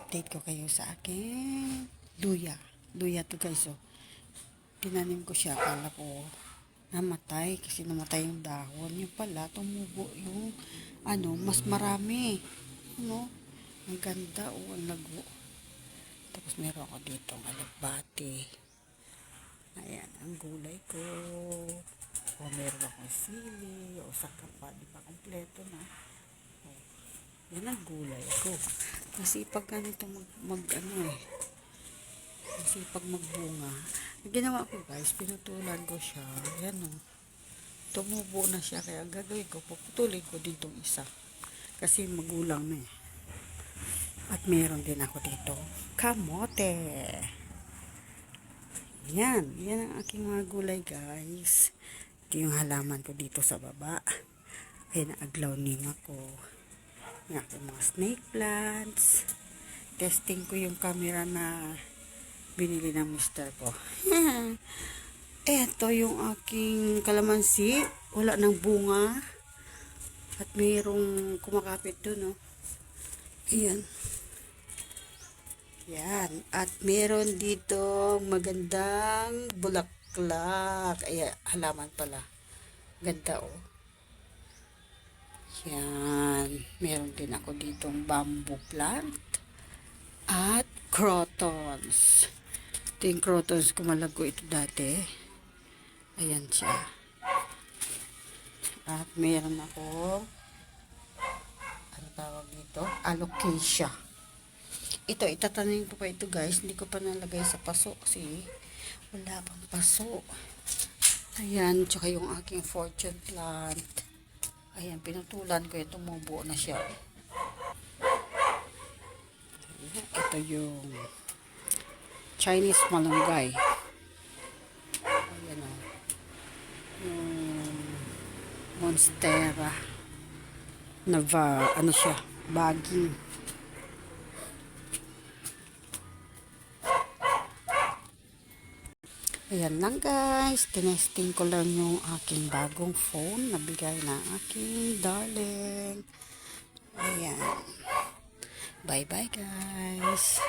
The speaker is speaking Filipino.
update ko kayo sa akin luya. Luya to guys, oh. Tinanim ko siya, akala ko namatay kasi namatay yung dahon. Yung pala, tumubo yung mas marami. No? Ang ganda, oh, ang lago. Tapos meron ako dito ng alagbati. Ayan, ang gulay ko. O meron akong sili, o saka pa, di ba kompleto na. O, yan ang gulay ko. Kasi pag ganito kasi pag magbunga, ang ginawa ko guys, pinutulan ko siya. Yan o. Tumubo na siya. Kaya ang gagawin ko, puputulin ko din itong isa. Kasi magulang na eh. At meron din ako dito kamote. Yan. Yan ang aking mga gulay guys. Ito yung halaman ko dito sa baba. Ayan ang aglaw-nim ako. Yung aking mga snake plants. Testing ko yung camera na binili ng mister ko. Eto yung aking kalamansi. Wala ng bunga. At mayroong kumakapit dun, oh. Ayan. Yan. At meron dito magandang bulaklak. Ayan, halaman pala. Ganda, oh. Yan. Meron din ako ditong bamboo plant. At crotons. Ito yung crotons, kumalago ito dati. Ayan siya. At meron ako, ano tawag dito? Alocasia. Ito, itatanim ko pa ito guys. Hindi ko pa nalagay sa paso kasi wala pang paso. Ayan, tsaka yung aking fortune plant. Ayan, pinutulan ko ito, tumubo na siya. Ito yung Chinese malunggay. Ayan o. Yung monstera na siya, baging. Ayan lang guys, tinesting ko lang yung aking bagong phone na bigay na aking darling. Ayan. Bye bye guys.